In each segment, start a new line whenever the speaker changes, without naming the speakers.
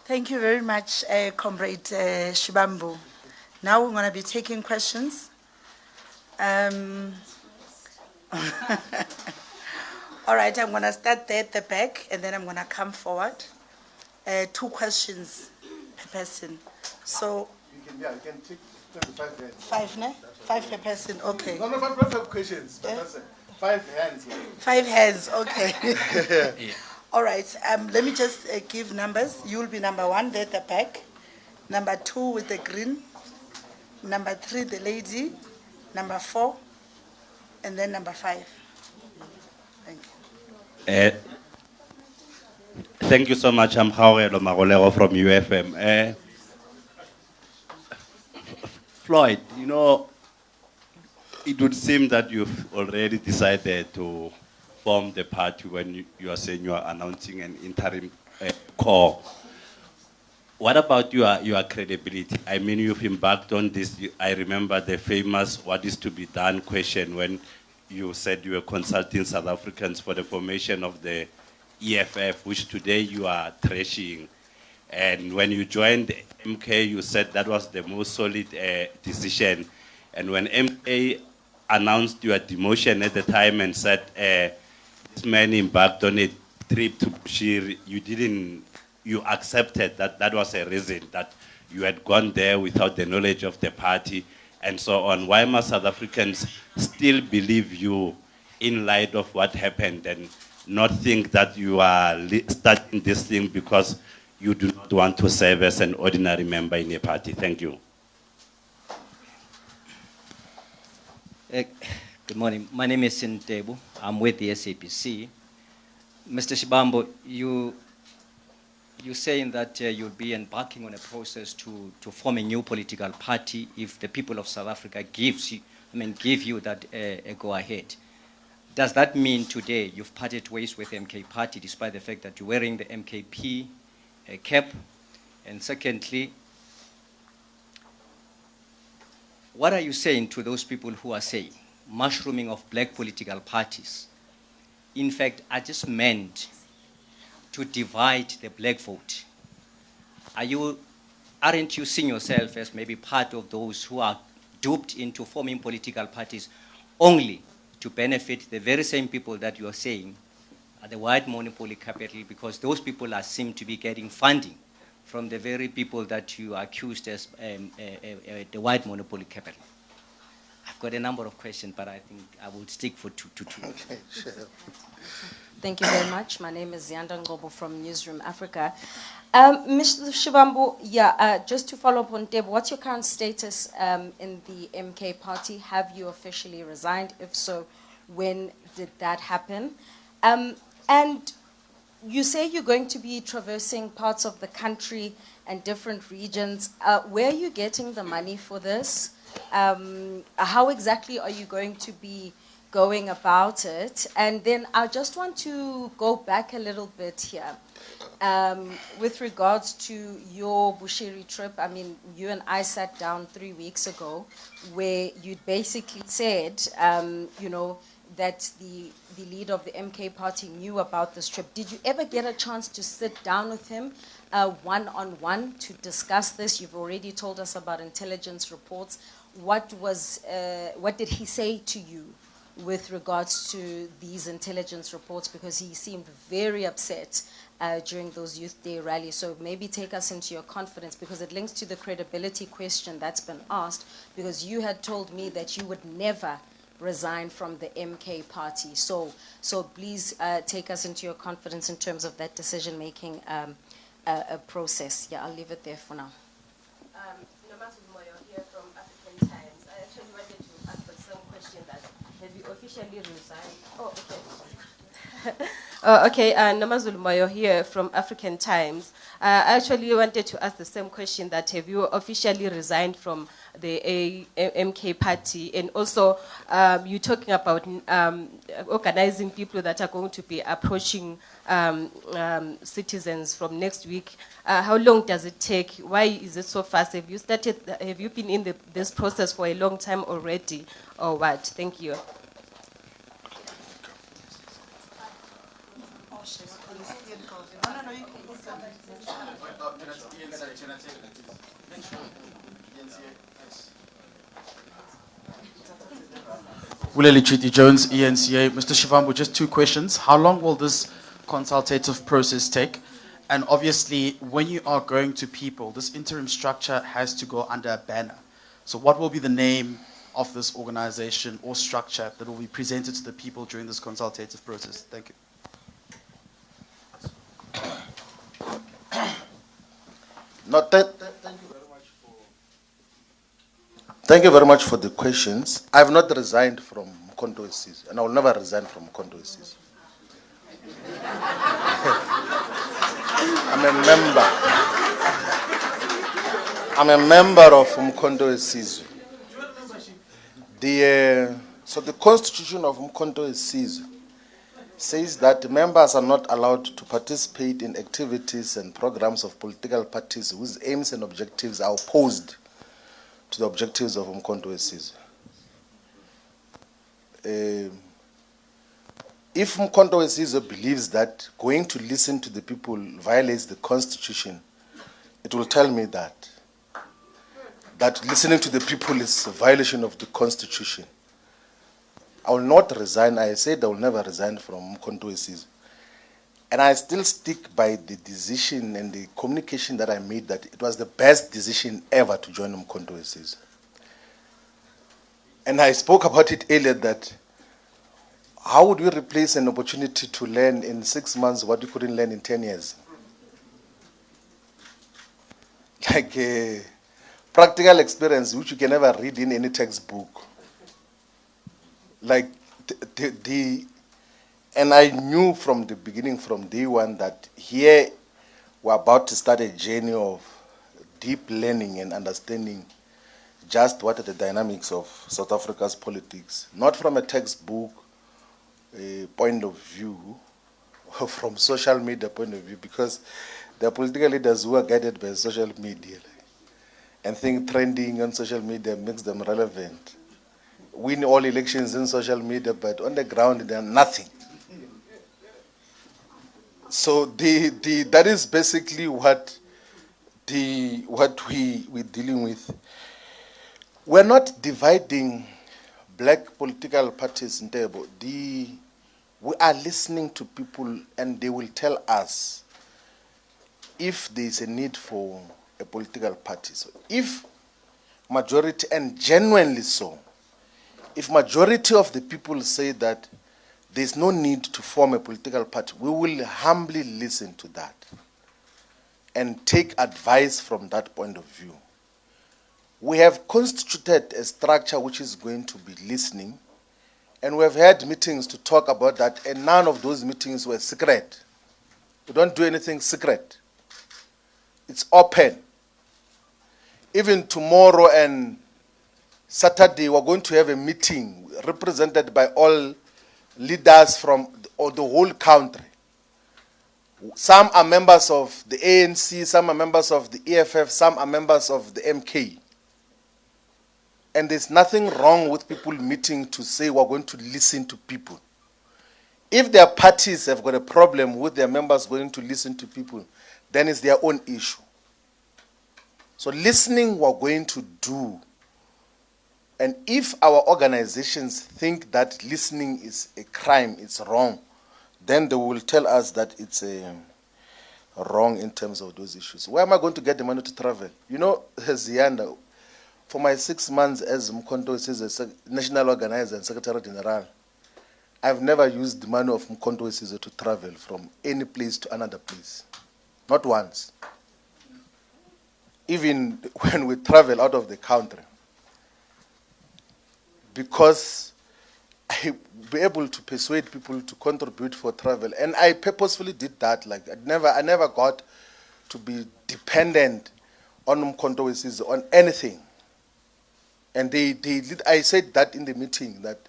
Thank you very much, Comrade Shivambu. Now we're going to be taking questions. All right, I'm going to start there at the back, and then I'm going to come forward. 2 questions per person. So,
You can take 25 hands.
5, ne? 5 per person, okay.
No, 5 questions.
Yeah.
5 hands.
5 hands, okay.
Yeah.
All right, let me just give numbers. You'll be number 1 there at the back. Number 2 with the green. Number 3, the lady. Number 4, and then number 5. Thank you.
Thank you so much. I'm Hawelo Magolero from UFM. Floyd, you know, it would seem that you've already decided to form the party when you are saying you are announcing an interim core. What about your credibility? I mean, you've embarked on this. I remember the famous "what is to be done" question when you said you were consulting South Africans for the formation of the EFF, which today you are trashing. And when you joined MK, you said that was the most solid decision. And when MK announced your demotion at the time and said this man embarked on a trip to Bushiri, you accepted that that was a reason, that you had gone there without the knowledge of the party and so on. Why must South Africans still believe you in light of what happened and not think that you are starting this thing because you do not want to serve as an ordinary member in a party? Thank you.
Good morning. My name is Sintebu. I'm with the SAPC. Mr. Shivambu, you're saying that you'll be embarking on a process to form a new political party if the people of South Africa give you that go ahead. Does that mean today you've parted ways with the MK party despite the fact that you're wearing the MKP cap? And secondly, what are you saying to those people who are saying mushrooming of black political parties, in fact, are just meant to divide the black vote? Aren't you seeing yourself as maybe part of those who are duped into forming political parties only to benefit the very same people that you are saying are the white monopoly capital, because those people seem to be getting funding from the very people that you accused as the white monopoly capital? I've got a number of questions, but I think I will stick for two.
Okay, sure.
Thank you very much. My name is Yanda Ngobo from Newsroom Africa. Mr. Shivambu, just to follow up on Deb, what's your current status in the MK party? Have you officially resigned? If so, when did that happen? And you say you're going to be traversing parts of the country and different regions. Where are you getting the money for this? How exactly are you going to be going about it? And then I just want to go back a little bit here. With regards to your Bushiri trip, I mean, you and I sat down 3 weeks ago where you basically said, that the leader of the MK party knew about this trip. Did you ever get a chance to sit down with him one-on-one to discuss this? You've already told us about intelligence reports. What did he say to you with regards to these intelligence reports? Because he seemed very upset during those Youth Day rallies. So maybe take us into your confidence, because it links to the credibility question that's been asked, because you had told me that you would never resign from the MK party. So please take us into your confidence in terms of that decision-making process. Yeah, I'll leave it there for now.
Here from African Times. I actually wanted to ask the same question, that have you officially resigned? Oh, okay. Okay, Namazulu Moyo here from African Times. I actually wanted to ask the same question, that have you officially resigned from the MK party? And also, you're talking about organizing people that are going to be approaching citizens from next week. How long does it take? Why is it so fast? Have you been in this process for a long time already, or what? Thank you.
Willie Chiti Jones, ENCA. Mr. Shivambu, just two questions. How long will this consultative process take? And obviously, when you are going to people, this interim structure has to go under a banner. So what will be the name of this organization or structure that will be presented to the people during this consultative process? Thank you.
No, thank you very much for the questions. I have not resigned from Mkhonto weSizwe, and I will never resign from Mkhonto weSizwe. I'm a member of Mkhonto weSizwe. So the constitution of Mkhonto weSizwe says that members are not allowed to participate in activities and programs of political parties whose aims and objectives are opposed to the objectives of Mkhonto weSizwe. If Mkhonto weSizwe believes that going to listen to the people violates the constitution, it will tell me that listening to the people is a violation of the constitution. I will not resign. I said I will never resign from Mkhonto weSizwe. And I still stick by the decision and the communication that I made that it was the best decision ever to join Mkhonto weSizwe. And I spoke about it earlier that how would we replace an opportunity to learn in 6 months what we couldn't learn in 10 years? Like a practical experience which you can never read in any textbook. Like and I knew from the beginning, from day one, that here we're about to start a journey of deep learning and understanding just what are the dynamics of South Africa's politics, not from a textbook point of view, or from social media point of view, because there are political leaders who are guided by social media and think trending on social media makes them relevant. Win all elections in social media, but on the ground they are nothing. So that is basically what we're dealing with. We're not dividing black political parties in table. We are listening to people, and they will tell us if there is a need for a political party. So if majority, and genuinely so, if majority of the people say that there's no need to form a political party, we will humbly listen to that and take advice from that point of view. We have constituted a structure which is going to be listening, and we have had meetings to talk about that, and none of those meetings were secret. We don't do anything secret. It's open. Even tomorrow and Saturday, we're going to have a meeting represented by all leaders from the whole country. Some are members of the ANC, some are members of the EFF, some are members of the MK. And there's nothing wrong with people meeting to say we're going to listen to people. If their parties have got a problem with their members going to listen to people, then it's their own issue. So listening we're going to do. And if our organizations think that listening is a crime, it's wrong, then they will tell us that it's wrong in terms of those issues. Where am I going to get the money to travel? You know, Zianda, for my 6 months as Mkhonto weSizwe national organizer and secretary general, I've never used the money of Mkhonto weSizwe to travel from any place to another place. Not once. Even when we travel out of the country. Because I be able to persuade people to contribute for travel. And I purposefully did that. Like I never got to be dependent on Mkhonto weSizwe on anything. And I said that in the meeting, that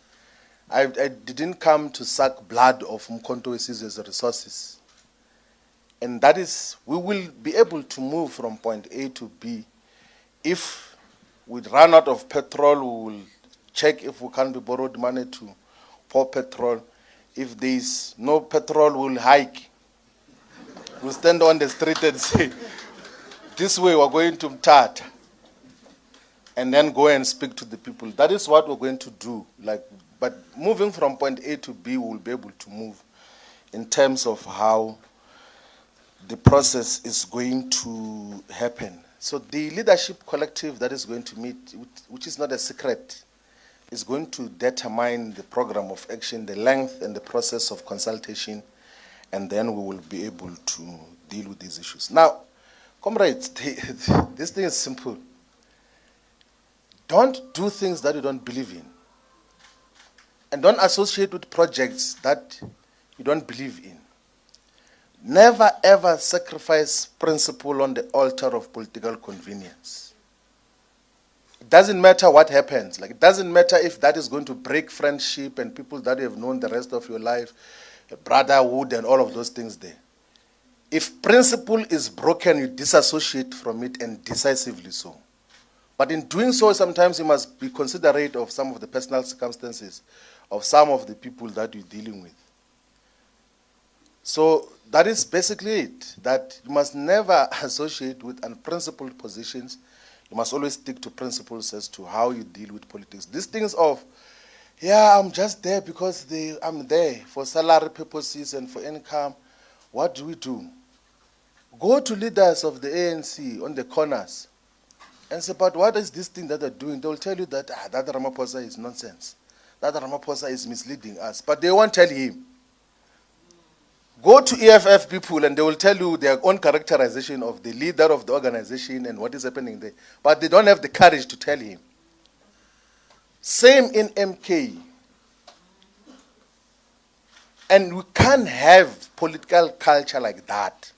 I didn't come to suck blood of Mkhonto weSizwe's resources. And that is, we will be able to move from point A to B. If we run out of petrol, we will check if we can be borrowed money to pour petrol. If there is no petrol, we will hike. will stand on the street and say, this way we're going to Mthatha, and then go and speak to the people. That is what we're going to do. But moving from point A to B, we'll be able to move in terms of how the process is going to happen. So the leadership collective that is going to meet, which is not a secret, is going to determine the program of action, the length and the process of consultation, and then we will be able to deal with these issues. Now, comrades, this thing is simple. Don't do things that you don't believe in. And don't associate with projects that you don't believe in. Never ever sacrifice principle on the altar of political convenience. It doesn't matter what happens. It doesn't matter if that is going to break friendship and people that you have known the rest of your life, brotherhood and all of those things there. If principle is broken, you disassociate from it, and decisively so. But in doing so, sometimes you must be considerate of some of the personal circumstances of some of the people that you're dealing with. So that is basically it, that you must never associate with unprincipled positions. You must always stick to principles as to how you deal with politics. These things of, yeah, I'm just there because I'm there for salary purposes and for income. What do we do? Go to leaders of the ANC on the corners and say, but what is this thing that they're doing? They will tell you that that Ramaphosa is nonsense. That Ramaphosa is misleading us. But they won't tell him. Go to EFF people and they will tell you their own characterization of the leader of the organization and what is happening there. But they don't have the courage to tell him. Same in MK. And we can't have political culture like that.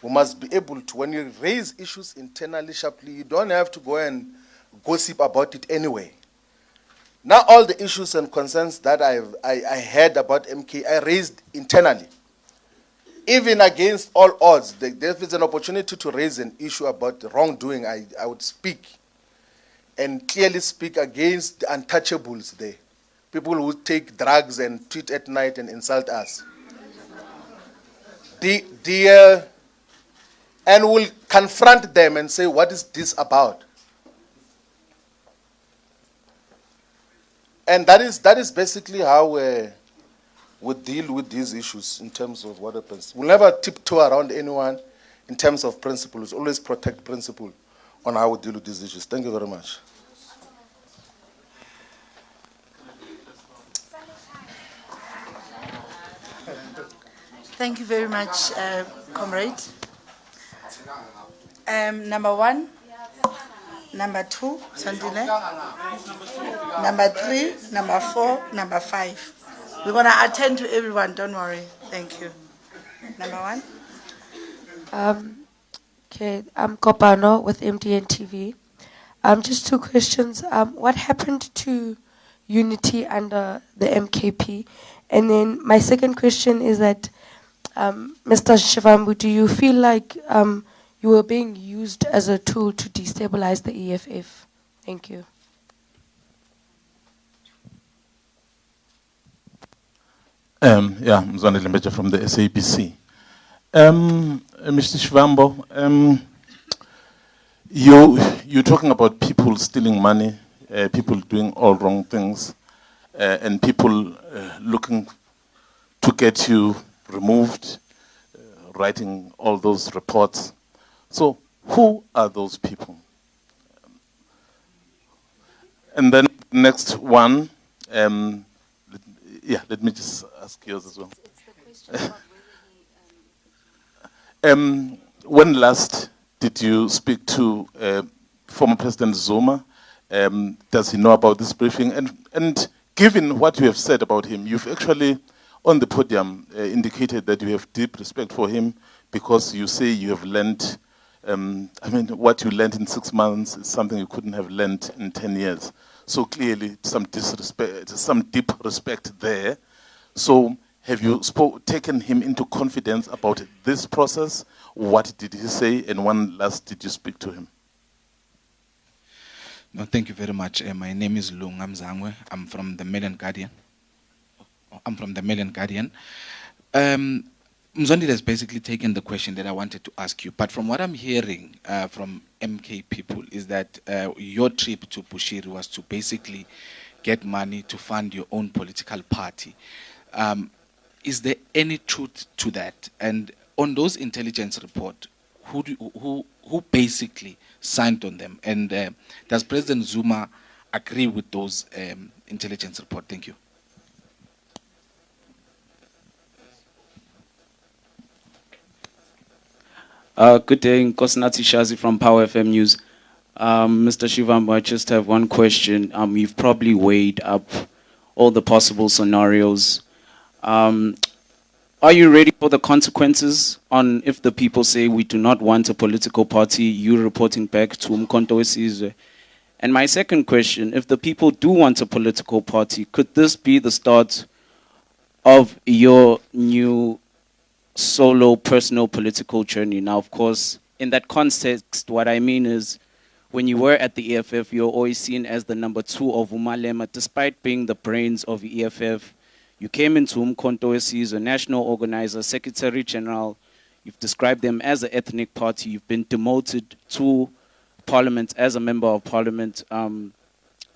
We must be able to, when you raise issues internally sharply, you don't have to go and gossip about it anyway. Now all the issues and concerns that I heard about MK, I raised internally. Even against all odds, there is an opportunity to raise an issue about wrongdoing, I would speak and clearly speak against the untouchables there. People who take drugs and tweet at night and insult us. And we'll confront them and say, what is this about? And that is basically how we deal with these issues in terms of what happens. We'll never tiptoe around anyone in terms of principles. Always protect principle on how we deal with these issues. Thank you very much.
Thank you very much, comrade. Number 1, number 2, Sandile. Number 3, number 4, number 5. We're going to attend to everyone, don't worry. Thank you. Number 1.
Okay, I'm Kopano with MDN TV. Just 2 questions. What happened to unity under the MKP? And then my second question is that, Mr. Shivambu, do you feel like you were being used as a tool to destabilize the EFF? Thank you.
Yeah, Mzwane Lembeja from the SABC. Mr. Shivambu, you're talking about people stealing money, people doing all wrong things, and people looking to get you removed, writing all those reports. So who are those people? And then next one, let me just ask yours as well.
It's the question about whether
when last did you speak to former President Zuma? Does he know about this briefing? And given what you have said about him, you've actually, on the podium, indicated that you have deep respect for him because you say you have learned, what you learned in 6 months is something you couldn't have learned in 10 years. So clearly, some deep respect there. So have you taken him into confidence about this process? What did he say? And when last did you speak to him?
No, thank you very much. My name is Lungam Zangwe. I'm from the Mail and Guardian. Mzondile has basically taken the question that I wanted to ask you, but from what I'm hearing from MK people is that your trip to Bushiri was to basically get money to fund your own political party. Is there any truth to that? And on those intelligence reports, who basically signed on them? And does President Zuma agree with those intelligence reports? Thank you.
Good day, Nkosinathi Shazi from Power FM News. Mr. Shivambu, I just have one question. You've probably weighed up all the possible scenarios. Are you ready for the consequences on if the people say we do not want a political party, you reporting back to Umkhonto weSizwe? And my second question, if the people do want a political party, could this be the start of your new solo personal political journey? Now, of course, in that context, what I mean is when you were at the EFF, you're always seen as the number 2 of Umalema, despite being the brains of the EFF. You came into Umkhonto weSizwe, a national organizer, secretary general. You've described them as an ethnic party. You've been demoted to parliament as a member of parliament.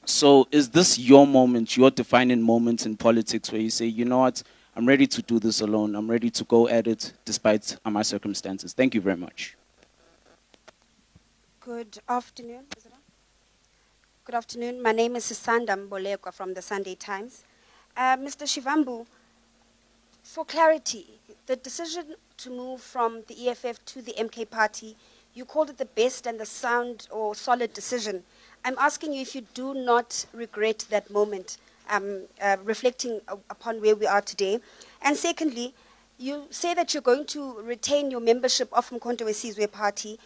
So is this your moment, your defining moment in politics where you say, you know what, I'm ready to do this alone. I'm ready to go at it despite my circumstances. Thank you very much.
Good afternoon. Is it on? Good afternoon. My name is Sisanda Mbolekwa from the Sunday Times. Mr. Shivambu, for clarity, the decision to move from the EFF to the MK party, you called it the best and the sound or solid decision. I'm asking you if you do not regret that moment, reflecting upon where we are today. And secondly, you say that you're going to retain your membership of Umkhonto weSizwe party.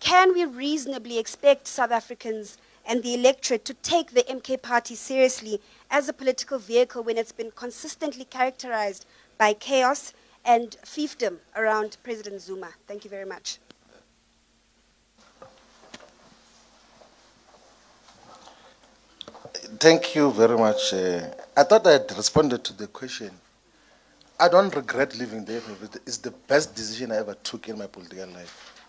Can we reasonably expect South Africans and the electorate to take the MK party seriously as a political vehicle when it's been consistently characterized by chaos and fiefdom around President Zuma? Thank you very much.
Thank you very much. I thought I had responded to the question. I don't regret leaving the EFF. It's the best decision I ever took in my political life.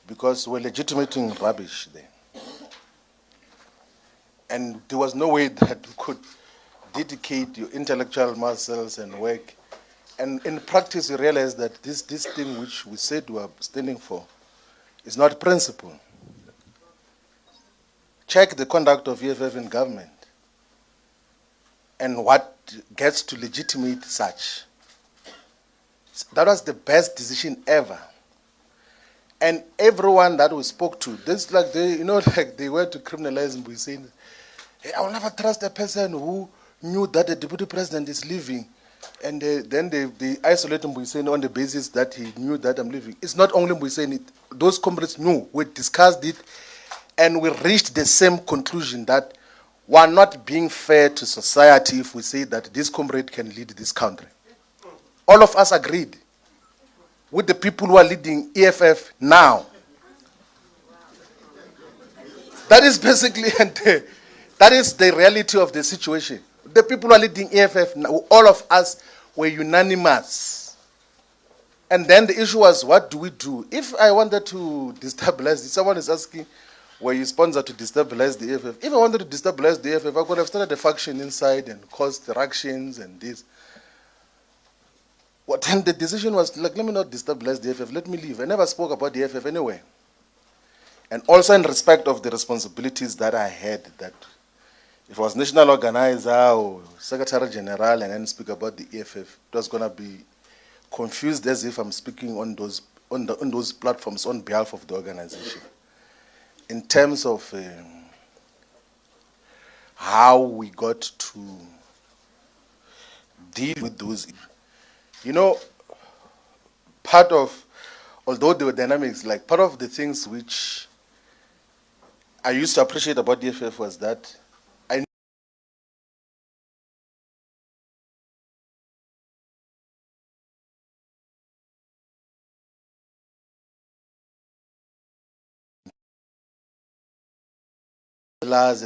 Because we're legitimating rubbish there. And there was no way that you could dedicate your intellectual muscles and work. And in practice, you realize that this thing which we said we are standing for is not principle. Check the conduct of EFF in government and what gets to legitimate such. That was the best decision ever. And everyone that we spoke to, this like they, like they were to criminalize him by saying, hey, I will never trust a person who knew that the deputy president is leaving. And then they isolate him by saying on the basis that he knew that I'm leaving. It's not only by saying it, those comrades knew, we discussed it, and we reached the same conclusion that we're not being fair to society if we say that this comrade can lead this country. All of us agreed with the people who are leading EFF now. That is basically, and that is the reality of the situation. The people who are leading EFF, all of us were unanimous. And then the issue was, what do we do? If I wanted to destabilize, someone is asking, were you sponsored to destabilize the EFF? If I wanted to destabilize the EFF, I could have started a faction inside and caused interactions and this. Well, then the decision was, like, let me not destabilize the EFF, let me leave. I never spoke about the EFF anyway. And also in respect of the responsibilities that I had, that if I was national organizer or secretary general and then speak about the EFF, it was going to be confused as if I'm speaking on those platforms on behalf of the organization. In terms of how we got to deal with those, part of, although there were dynamics, like part of the things which I used to appreciate about the EFF was that I realized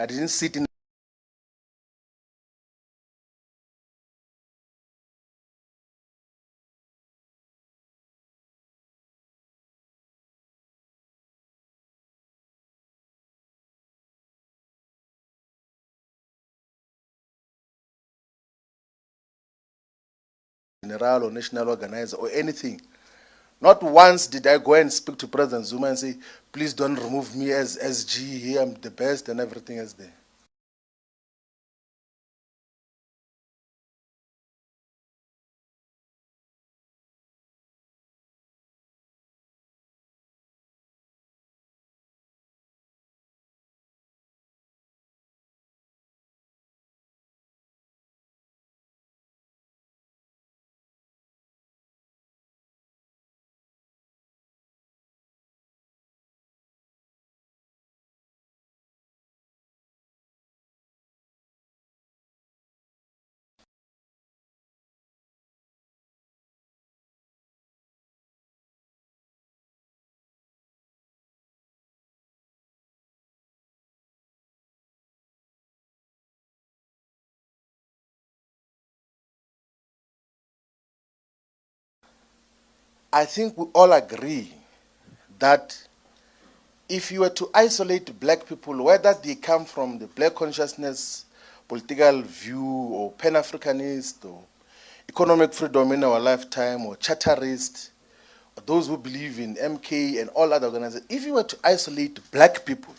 I didn't sit in general or national organizer or anything. Not once did I go and speak to President Zuma and say, please don't remove me as SG here, I'm the best and everything is there. I think we all agree that if you were to isolate black people, whether they come from the black consciousness, political view, or Pan-Africanist, or economic freedom in our lifetime, or charterist, or those who believe in MK and all other organizations, if you were to isolate black people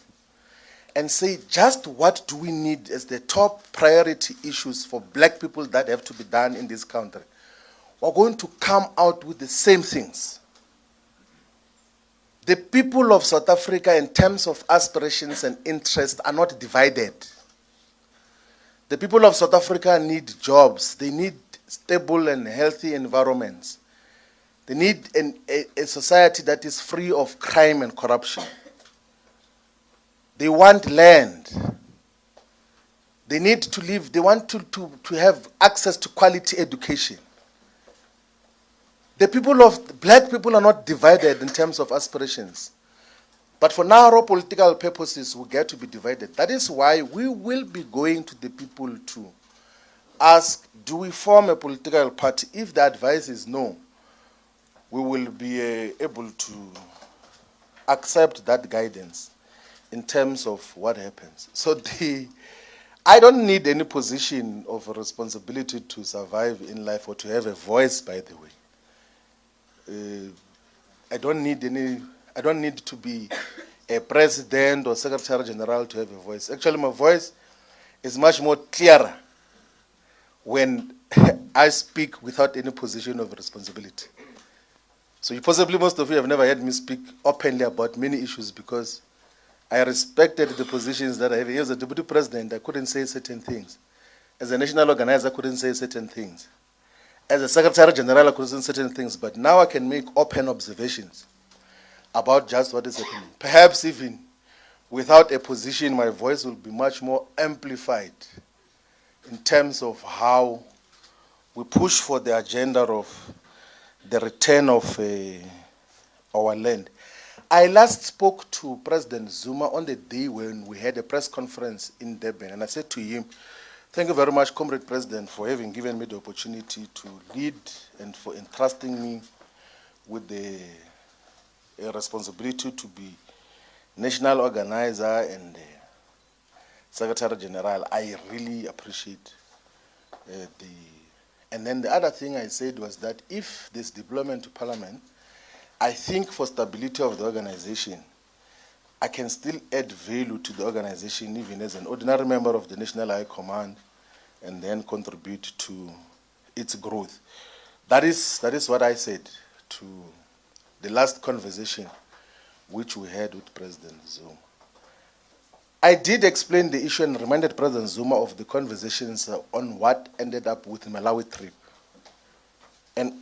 and say just what do we need as the top priority issues for black people that have to be done in this country, we're going to come out with the same things. The people of South Africa, in terms of aspirations and interests, are not divided. The people of South Africa need jobs. They need stable and healthy environments. They need a society that is free of crime and corruption. They want land. They need to live. They want to have access to quality education. The black people are not divided in terms of aspirations. But for narrow political purposes, we get to be divided. That is why we will be going to the people to ask, do we form a political party? If the advice is no, we will be able to accept that guidance in terms of what happens. So I don't need any position of responsibility to survive in life or to have a voice, by the way. I don't need to be a president or secretary general to have a voice. Actually, my voice is much more clearer when I speak without any position of responsibility. So possibly most of you have never heard me speak openly about many issues because I respected the positions that I have. As a deputy president, I couldn't say certain things. As a national organizer, I couldn't say certain things. As a secretary general, I could say certain things, but now I can make open observations about just what is happening. Perhaps even without a position, my voice will be much more amplified in terms of how we push for the agenda of the return of our land. I last spoke to President Zuma on the day when we had a press conference in Durban, and I said to him, thank you very much, Comrade President, for having given me the opportunity to lead and for entrusting me with the responsibility to be national organizer and secretary general. I really appreciate And then the other thing I said was that if this deployment to Parliament, I think for stability of the organization, I can still add value to the organization even as an ordinary member of the National High Command and then contribute to its growth. That is what I said to the last conversation which we had with President Zuma. I did explain the issue and reminded President Zuma of the conversations on what ended up with the Malawi trip. And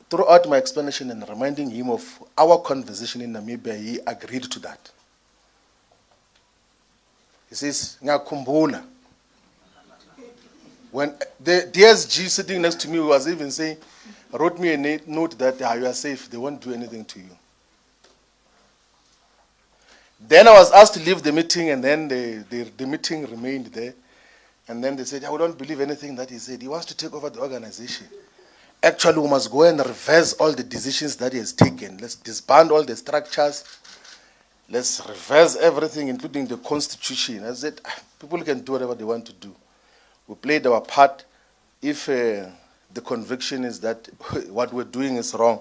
throughout my explanation and reminding him of our conversation in Namibia, he agreed to that. He says, "Ngakumbula." When the DSG sitting next to me was even saying, wrote me a note that you are safe, they won't do anything to you. Then I was asked to leave the meeting, and then the meeting remained there. And then they said, I don't believe anything that he said. He wants to take over the organization. Actually, we must go and reverse all the decisions that he has taken. Let's disband all the structures. Let's reverse everything, including the constitution. I said, people can do whatever they want to do. We played our part. If the conviction is that what we're doing is wrong,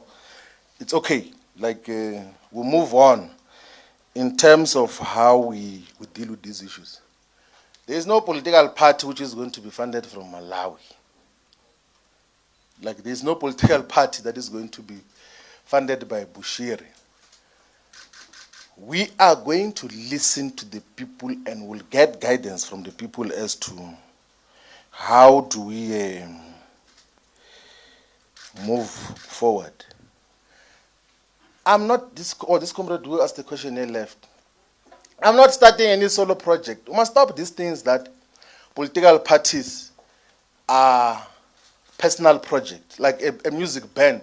it's okay. Like, we'll move on in terms of how we deal with these issues. There is no political party which is going to be funded from Malawi. Like, there is no political party that is going to be funded by Bushiri. We are going to listen to the people and will get guidance from the people as to how do we move forward. I'm not, this comrade who asked the question here left. I'm not starting any solo project. We must stop these things that political parties are personal projects, like a music band,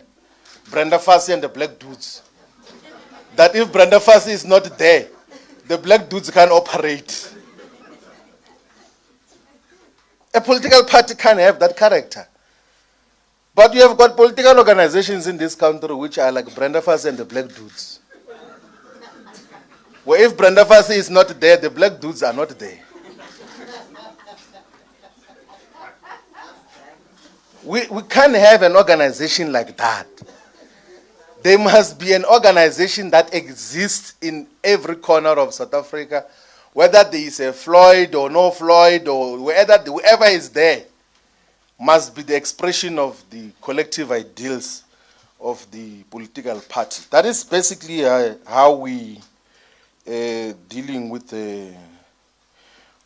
Brenda Fassie and the Black Dudes. That if Brenda Fassie is not there, the Black Dudes can't operate. A political party can't have that character. But you have got political organizations in this country which are like Brenda Fassie and the Black Dudes. Where if Brenda Fassie is not there, the Black Dudes are not there. We can't have an organization like that. There must be an organization that exists in every corner of South Africa, whether there is a Floyd or no Floyd, or whoever is there must be the expression of the collective ideals of the political party. That is basically how we dealing with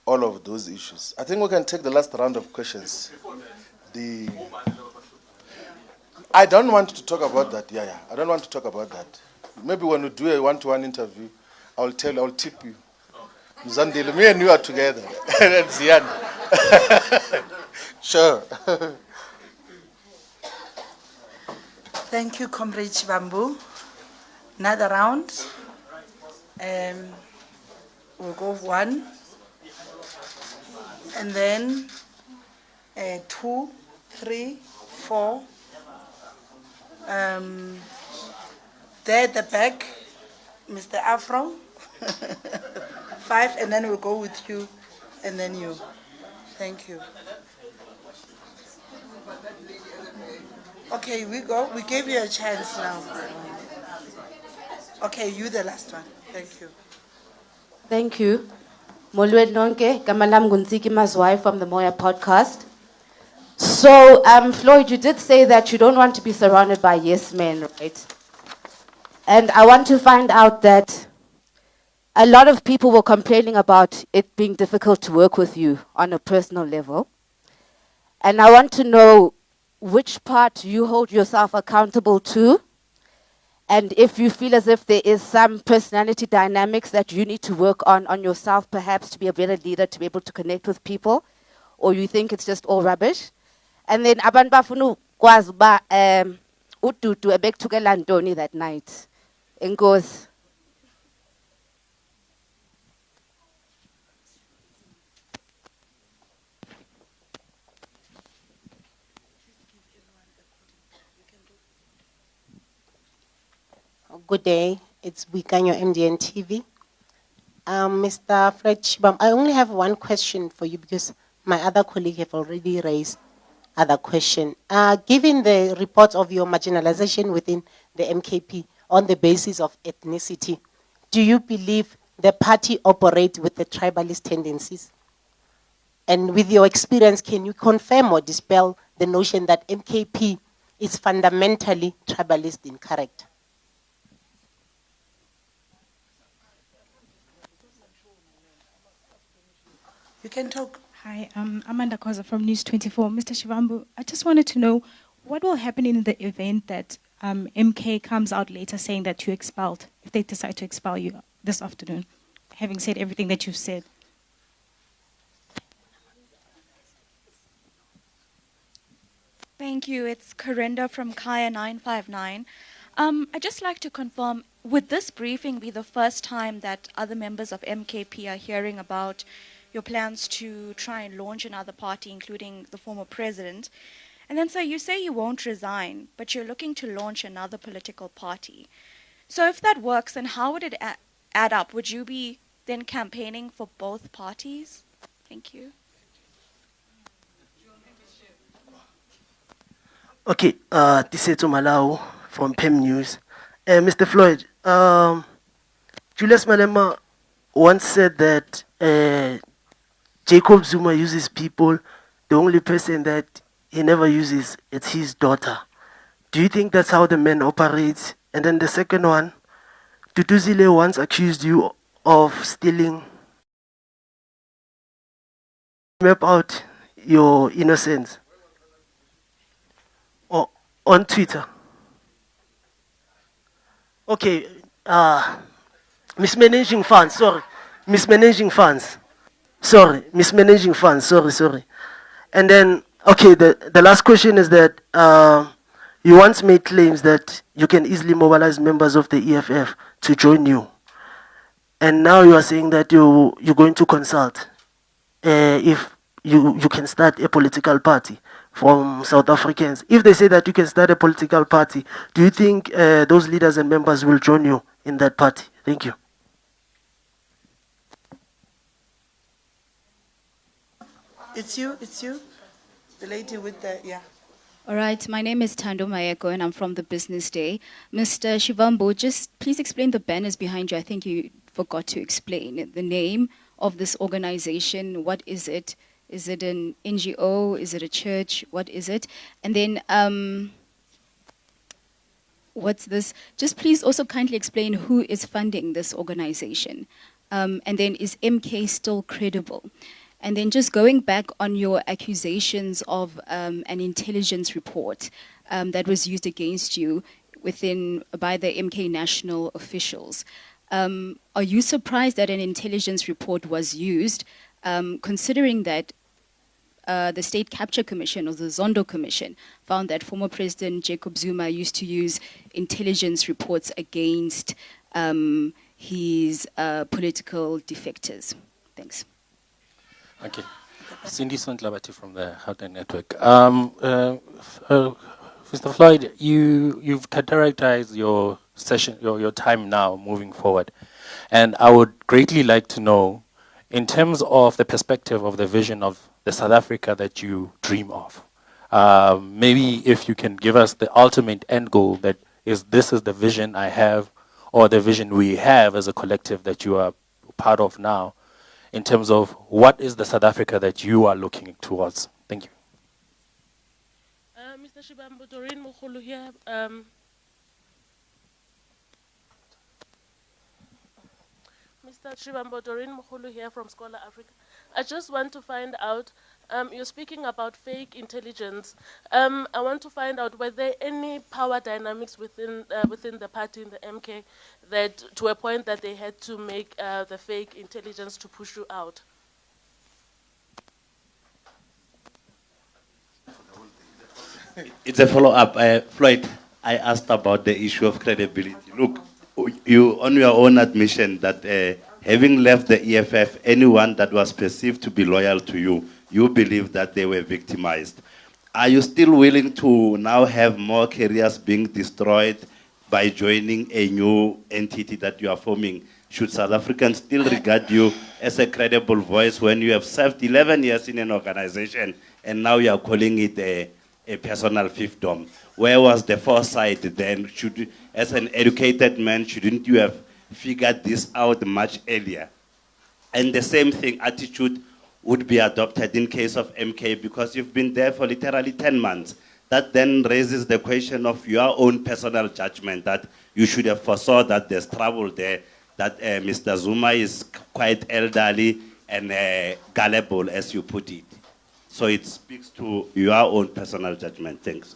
all of those issues. I think we can take the last round of questions. I don't want to talk about that. Yeah. I don't want to talk about that. Maybe when we do a one-to-one interview, I'll tip you. Mzandile, me and you are together. And Zian. Sure.
Thank you, Comrade Shivambu. Another round. We'll go one. And then 2, 3, 4. There at the back, Mr. Afro. 5, and then we'll go with you, and then you. Thank you. Okay, we go. We gave you a chance now. Okay, you the last one. Thank you.
Thank you. Molweni nonke, Kamalam Gunziki Mazwai from the Moya podcast. So, Floyd, you did say that you don't want to be surrounded by yes men, right? And I want to find out that a lot of people were complaining about it being difficult to work with you on a personal level. And I want to know which part you hold yourself accountable to, and if you feel as if there is some personality dynamics that you need to work on yourself, perhaps to be a better leader, to be able to connect with people, or you think it's just all rubbish. And then abantu bafuna ukwazi uba uDudu ebekuthukela ntoni that night. Enkosi.
Good day. It's Wikanyo MDN TV. Mr. Floyd Shivambu, I only have one question for you because my other colleague have already raised other question. Given the reports of your marginalization within the MKP on the basis of ethnicity, do you believe the party operates with the tribalist tendencies? And with your experience, can you confirm or dispel the notion that MKP is fundamentally tribalist in character?
You can talk.
Hi, I'm Amanda Koza from News 24. Mr. Shivambu, I just wanted to know what will happen in the event that MK comes out later saying that you're expelled, if they decide to expel you this afternoon, having said everything that you've said.
Thank you. It's Corinda from Kaya 959. I'd just like to confirm, would this briefing be the first time that other members of MKP are hearing about your plans to try and launch another party, including the former president? And then, sir, you say you won't resign, but you're looking to launch another political party. So if that works, then how would it add up? Would you be then campaigning for both parties? Thank you.
Okay, Tiseto Malau from PEM News. Mr. Floyd, Julius Malema once said that Jacob Zuma uses people. The only person that he never uses is his daughter. Do you think that's how the man operates? And then the second one, Tutuzile once accused you of stealing, map out your innocence on Twitter. Okay, mismanaging funds, sorry. Mismanaging funds. Sorry, mismanaging funds, sorry. And then, okay, the last question is that you once made claims that you can easily mobilize members of the EFF to join you. And now you are saying that you're going to consult if you can start a political party from South Africans. If they say that you can start a political party, do you think those leaders and members will join you in that party? Thank you.
It's you. The lady with the, yeah.
All right, my name is Thando Mayeko and I'm from the Business Day. Mr. Shivambu, just please explain the banners behind you. I think you forgot to explain the name of this organization. What is it? Is it an NGO? Is it a church? What is it? And then what's this? Just please also kindly explain who is funding this organization. And then is MK still credible? And then just going back on your accusations of an intelligence report that was used against you by the MK national officials. Are you surprised that an intelligence report was used, considering that the State Capture Commission or the Zondo Commission found that former President Jacob Zuma used to use intelligence reports against his political defectors? Thanks.
Okay. Cindy Sontlabati from the Houghton Network. Mr. Floyd, you've characterized your session, your time now moving forward. And I would greatly like to know, in terms of the perspective of the vision of the South Africa that you dream of, maybe if you can give us the ultimate end goal that this is the vision I have, or the vision we have as a collective that you are part of now, in terms of what is the South Africa that you are looking towards. Thank you.
Mr. Shivambu, Doreen Mukhulu here. Mr. Shivambu, Doreen Mukhulu here from Scholar Africa. I just want to find out, you're speaking about fake intelligence. I want to find out, were there any power dynamics within the party, in the MK, that to a point that they had to make the fake intelligence to push you out?
It's a follow-up. Floyd, I asked about the issue of credibility. Look, you, on your own admission that having left the EFF, anyone that was perceived to be loyal to you, you believe that they were victimized. Are you still willing to now have more careers being destroyed by joining a new entity that you are forming? Should South Africans still regard you as a credible voice when you have served 11 years in an organization and now you are calling it a personal fiefdom? Where was the foresight then? As an educated man, shouldn't you have figured this out much earlier? And the same thing, attitude would be adopted in case of MK, because you've been there for literally 10 months. That then raises the question of your own personal judgment, that you should have foresaw that there's trouble there, that Mr. Zuma is quite elderly and gullible, as you put it. So it speaks to your own personal judgment. Thanks.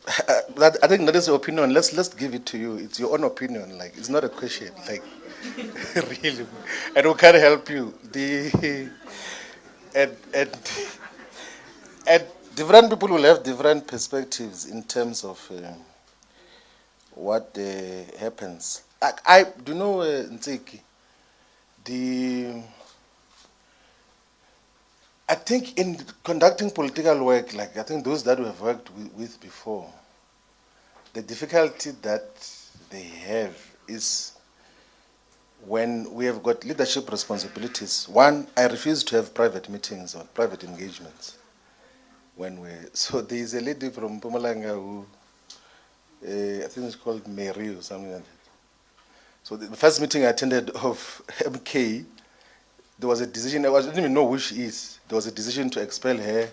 I think that is your opinion. Let's give it to you. It's your own opinion. Like, it's not a question. Like, really, and we can't help you. And different people will have different perspectives in terms of what happens. I do you know, Ntseki, I think in conducting political work, like I think those that we have worked with before, the difficulty that they have is when we have got leadership responsibilities. One, I refuse to have private meetings or private engagements. So there is a lady from Pumalanga who, I think it's called Mary or something like that. So the first meeting I attended of MK, there was a decision, I didn't even know who she is. There was a decision to expel her,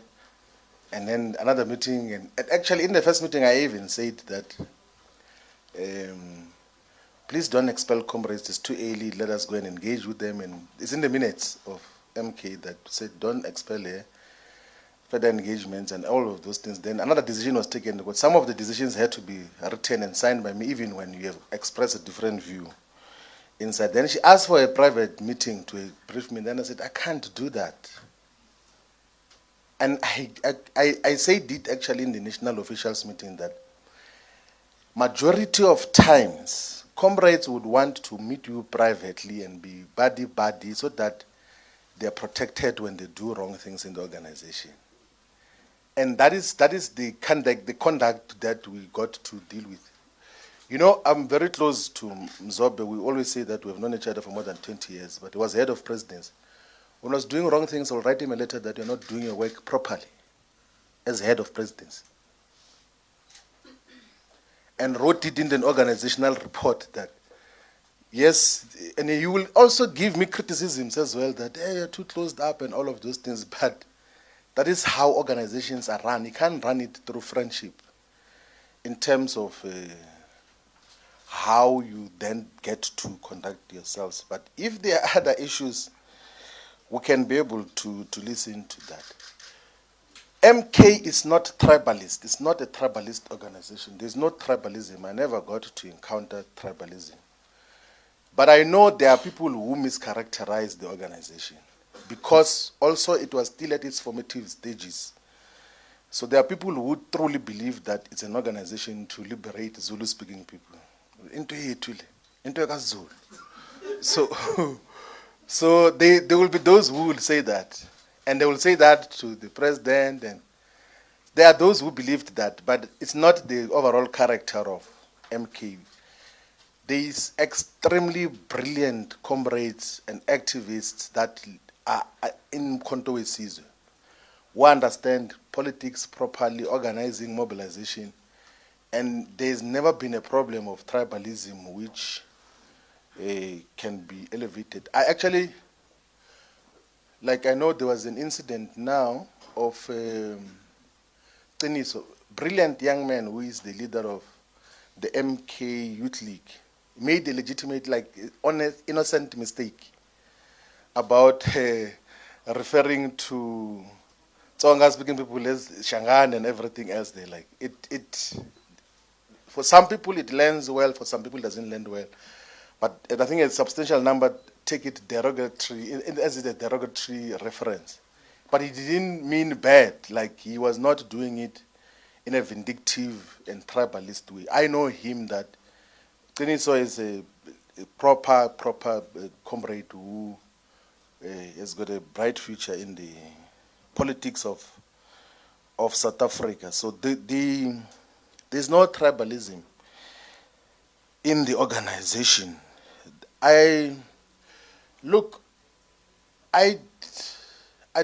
and then another meeting. And actually, in the first meeting, I even said that, please don't expel comrades, it's too early, let us go and engage with them. And it's in the minutes of MK that said, don't expel her, further engagements and all of those things. Then another decision was taken, but some of the decisions had to be written and signed by me, even when you have expressed a different view inside. Then she asked for a private meeting to brief me. Then I said, I can't do that. And I said it actually in the national officials meeting that majority of times, comrades would want to meet you privately and be buddy-buddy so that they're protected when they do wrong things in the organization. And that is the conduct that we got to deal with. You know, I'm very close to Mzobe. We always say that we have known each other for more than 20 years, but he was head of presidency. When I was doing wrong things, I'll write him a letter that you're not doing your work properly as head of presidency. And wrote it in an organizational report that, yes, and you will also give me criticisms as well that, hey, you're too closed up and all of those things, but that is how organizations are run. You can't run it through friendship in terms of how you then get to conduct yourselves. But if there are other issues, we can be able to listen to that. MK is not tribalist. It's not a tribalist organization. There's no tribalism. I never got to encounter tribalism. But I know there are people who mischaracterize the organization because also it was still at its formative stages. So there are people who truly believe that it's an organization to liberate Zulu-speaking people. So there will be those who will say that. And they will say that to the president. And there are those who believed that, but it's not the overall character of MK. These extremely brilliant comrades and activists that are in Kontowe Sizwe, who understand politics properly, organizing, mobilization, and there's never been a problem of tribalism which can be elevated. I know there was an incident now of Teniso, brilliant young man who is the leader of the MK Youth League, made a legitimate, honest, innocent mistake about referring to Tsonga speaking people as Shangan and everything else. They like it. For some people it lands well, for some people it doesn't land well. But I think a substantial number take it derogatory, as a derogatory reference. But he didn't mean bad, like he was not doing it in a vindictive and tribalist way. I know him that Teniso is a proper comrade who has got a bright future in the politics of South Africa. So there's no tribalism in the organization. I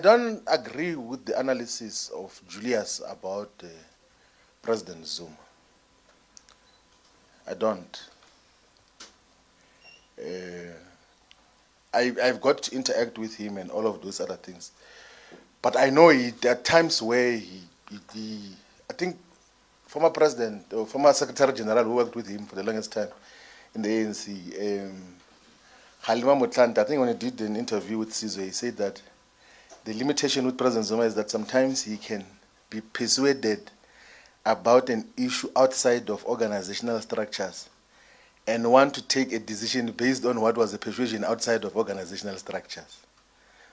don't agree with the analysis of Julius about President Zuma. I don't. I've got to interact with him and all of those other things. But I know there are times where I think former president or former secretary general who worked with him for the longest time in the ANC, Halima Motlanthe, I think when he did an interview with Sizwe, he said that the limitation with President Zuma is that sometimes he can be persuaded about an issue outside of organizational structures and want to take a decision based on what was the persuasion outside of organizational structures.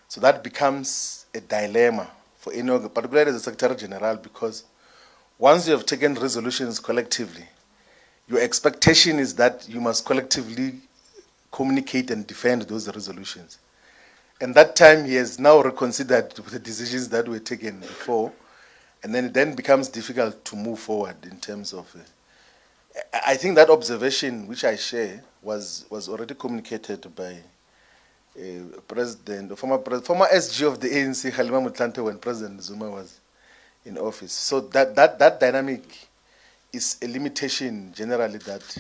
So that becomes a dilemma for any, particularly as a Secretary General, because once you have taken resolutions collectively, your expectation is that you must collectively communicate and defend those resolutions. And that time he has now reconsidered the decisions that were taken before, and then it then becomes difficult to move forward in terms of. I think that observation, which I share, was already communicated by former SG of the ANC, Kgalema Motlanthe, when President Zuma was in office. So that dynamic is a limitation generally, that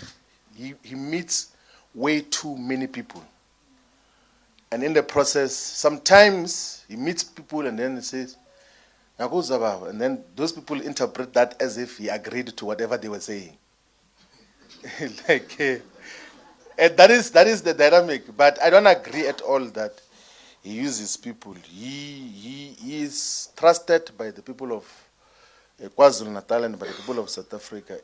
he meets way too many people. And in the process, sometimes he meets people and then he says, and then those people interpret that as if he agreed to whatever they were saying. And that is the dynamic. But I don't agree at all that he uses people. He is trusted by the people of KwaZulu-Natal and by the people of South Africa.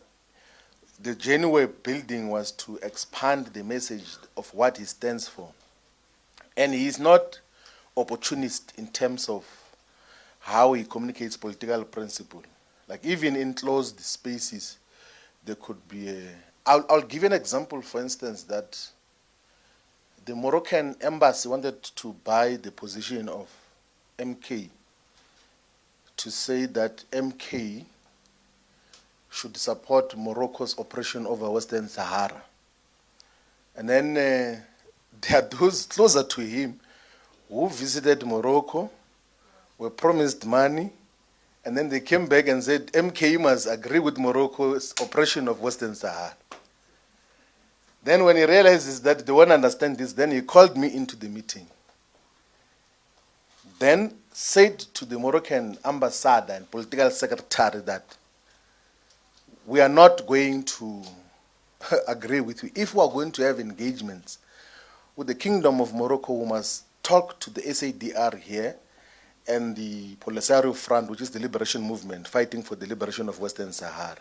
The genuine building was to expand the message of what he stands for. And he is not opportunist in terms of how he communicates political principle. Like even in closed spaces, there could be a... I'll give you an example, for instance, that the Moroccan embassy wanted to buy the position of MK to say that MK should support Morocco's operation over Western Sahara. And then there are those closer to him who visited Morocco, were promised money, and then they came back and said MK must agree with Morocco's operation of Western Sahara. Then when he realizes that they won't understand this, then he called me into the meeting. Then said to the Moroccan ambassador and political secretary that we are not going to agree with you. If we are going to have engagements with the Kingdom of Morocco, we must talk to the SADR here and the Polisario Front, which is the liberation movement fighting for the liberation of Western Sahara.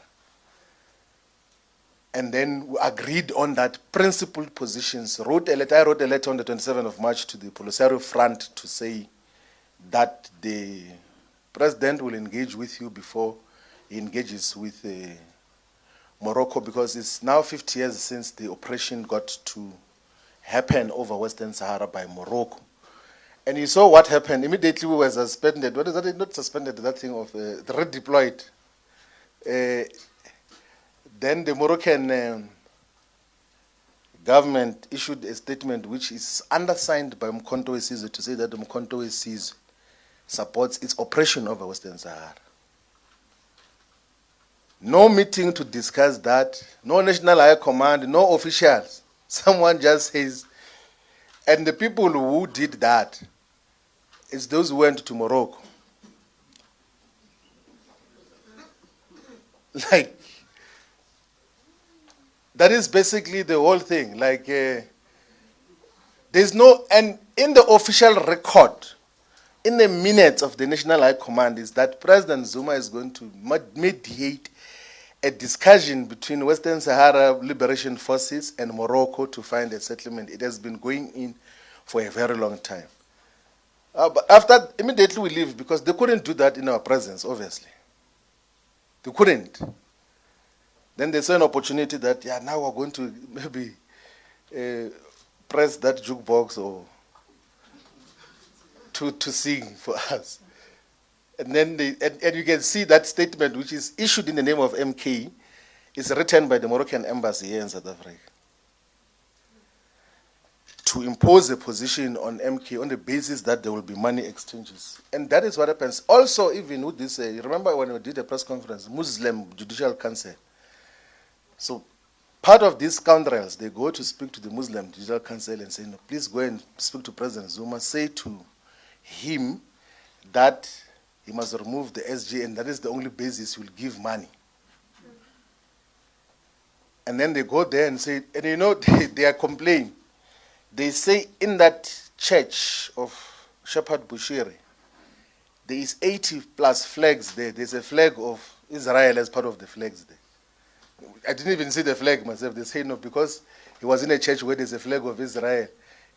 And then we agreed on that principled positions. I wrote a letter on the 27th of March to the Polisario Front to say that the president will engage with you before he engages with Morocco, because it's now 50 years since the operation got to happen over Western Sahara by Morocco. And you saw what happened. Immediately we were suspended. What is that? Not suspended, that thing of redeployed. Then the Moroccan government issued a statement which is undersigned by Mkhonto we Sizwe to say that Mkhonto we Sizwe supports its operation over Western Sahara. No meeting to discuss that, no national high command, no officials. Someone just says, and the people who did that, it's those who went to Morocco. Like, that is basically the whole thing. Like, there's no, and in the official record, in the minutes of the National High Command, is that President Zuma is going to mediate a discussion between Western Sahara Liberation Forces and Morocco to find a settlement. It has been going in for a very long time. But after, immediately we leave, because they couldn't do that in our presence, obviously. They couldn't. Then they saw an opportunity that, yeah, now we're going to maybe press that jukebox or to sing for us. And then and you can see that statement, which is issued in the name of MK, is written by the Moroccan embassy here in South Africa, to impose a position on MK on the basis that there will be money exchanges. And that is what happens. Also, even with this, you remember when we did a press conference, Muslim Judicial Council. So part of these scoundrels, they go to speak to the Muslim Judicial Council and say, no, please go and speak to President Zuma, say to him that he must remove the SG, and that is the only basis he will give money. And then they go there and say, and you know, they are complaining. They say in that church of Shepherd Bushiri, there is 80 plus flags there. There's a flag of Israel as part of the flags there. I didn't even see the flag myself. They say no, because he was in a church where there's a flag of Israel.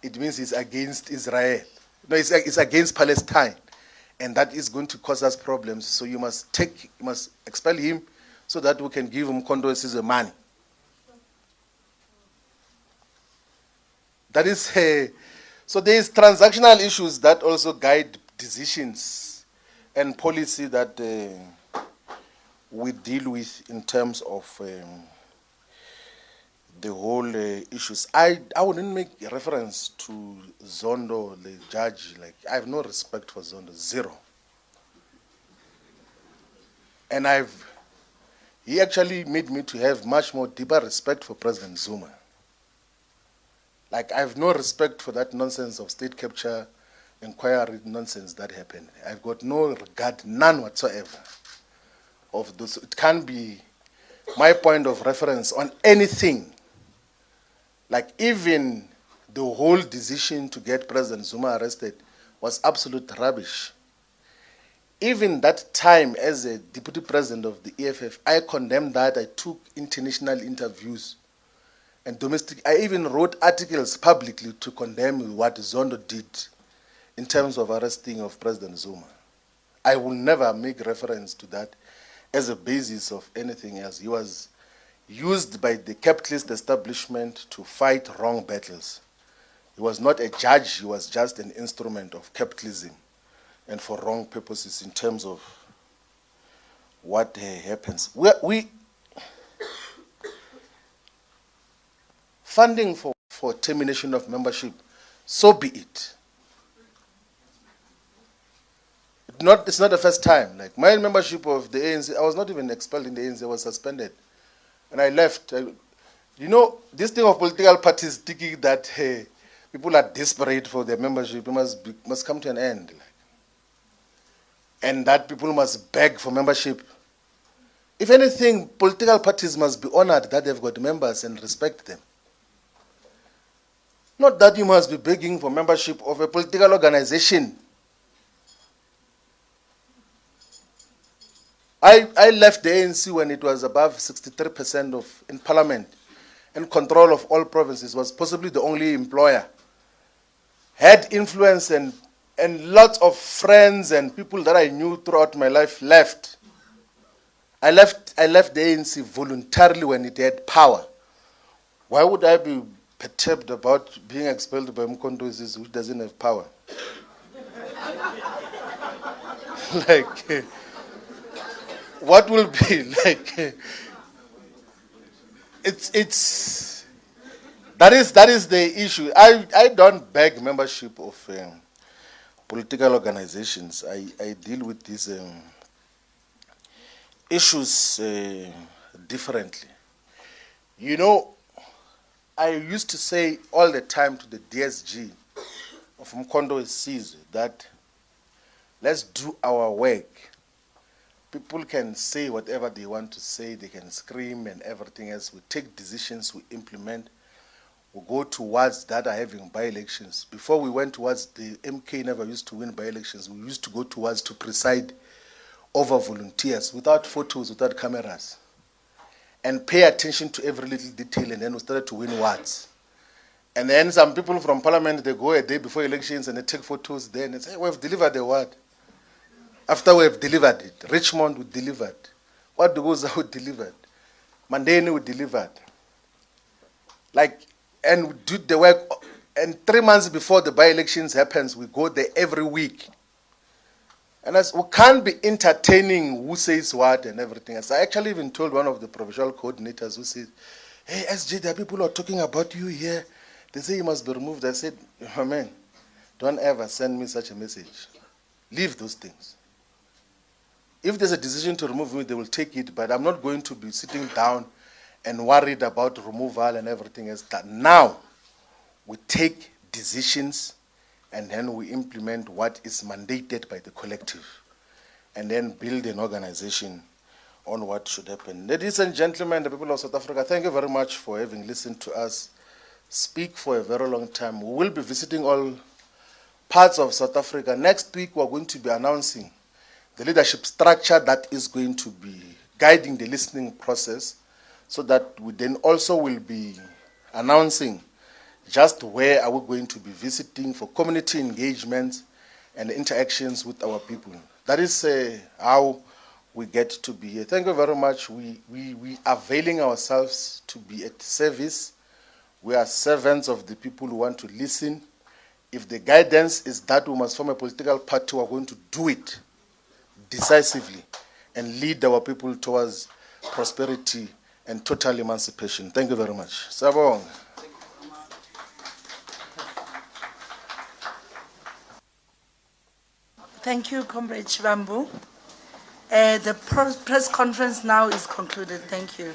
It means he's against Israel. No, it's against Palestine. And that is going to cause us problems. So you must expel him so that we can give him Mkhonto we Sizwe money. That is, so there is transactional issues that also guide decisions and policy that we deal with in terms of the whole issues. I wouldn't make reference to Zondo, the judge. Like, I have no respect for Zondo, zero. And he actually made me to have much more deeper respect for President Zuma. Like, I have no respect for that nonsense of state capture inquiry nonsense that happened. I've got no regard, none whatsoever, of those. It can't be my point of reference on anything. Like, even the whole decision to get President Zuma arrested was absolute rubbish. Even that time as a deputy president of the EFF, I condemned that. I took international interviews and domestic. I even wrote articles publicly to condemn what Zondo did in terms of arresting of President Zuma. I will never make reference to that as a basis of anything else. He was used by the capitalist establishment to fight wrong battles. He was not a judge, he was just an instrument of capitalism and for wrong purposes in terms of what happens. Funding for termination of membership, so be it. It's not the first time. Like, my membership of the ANC, I was not even expelled in the ANC, I was suspended. And I left. You know, this thing of political parties thinking that, hey, people are desperate for their membership, it must come to an end. And that people must beg for membership. If anything, political parties must be honored that they've got members and respect them. Not that you must be begging for membership of a political organization. I left the ANC when it was above 63% in parliament and control of all provinces, was possibly the only employer. Had influence and lots of friends and people that I knew throughout my life left. I left the ANC voluntarily when it had power. Why would I be perturbed about being expelled by Mkondo who doesn't have power? Like, what will be like? That is the issue. I don't beg membership of political organizations. I deal with these issues differently. You know, I used to say all the time to the DSG of Mkondo Sizwe that let's do our work. People can say whatever they want to say, they can scream and everything else. We take decisions, we implement, we go towards that are having by-elections. Before we went towards, the MK never used to win by-elections. We used to go towards to preside over volunteers without photos, without cameras, and pay attention to every little detail, and then we started to win wards. And then some people from parliament, they go a day before elections and they take photos there and they say, we've delivered the ward. After we have delivered it, Richmond we delivered. What goes out delivered? Mandeni we delivered. Like, and we do the work, and 3 months before the by-elections happens, we go there every week. And as we can't be entertaining who says what and everything else. I actually even told one of the provincial coordinators who said, hey, SJ, there are people who are talking about you here. They say you must be removed. I said, oh, man, don't ever send me such a message. Leave those things. If there's a decision to remove me, they will take it, but I'm not going to be sitting down and worried about removal and everything else. That now we take decisions and then we implement what is mandated by the collective and then build an organization on what should happen. Ladies and gentlemen, the people of South Africa, thank you very much for having listened to us speak for a very long time. We will be visiting all parts of South Africa. Next week, we're going to be announcing the leadership structure that is going to be guiding the listening process, so that we then also will be announcing just where are we going to be visiting for community engagement and interactions with our people. That is how we get to be here. Thank you very much. We are availing ourselves to be at service We are servants of the people who want to listen. If the guidance is that we must form a political party, we are going to do it decisively and lead our people towards prosperity and total emancipation. Thank you very much. Sabong.
Thank you, Comrade Shivambu. The press conference now is concluded. Thank you.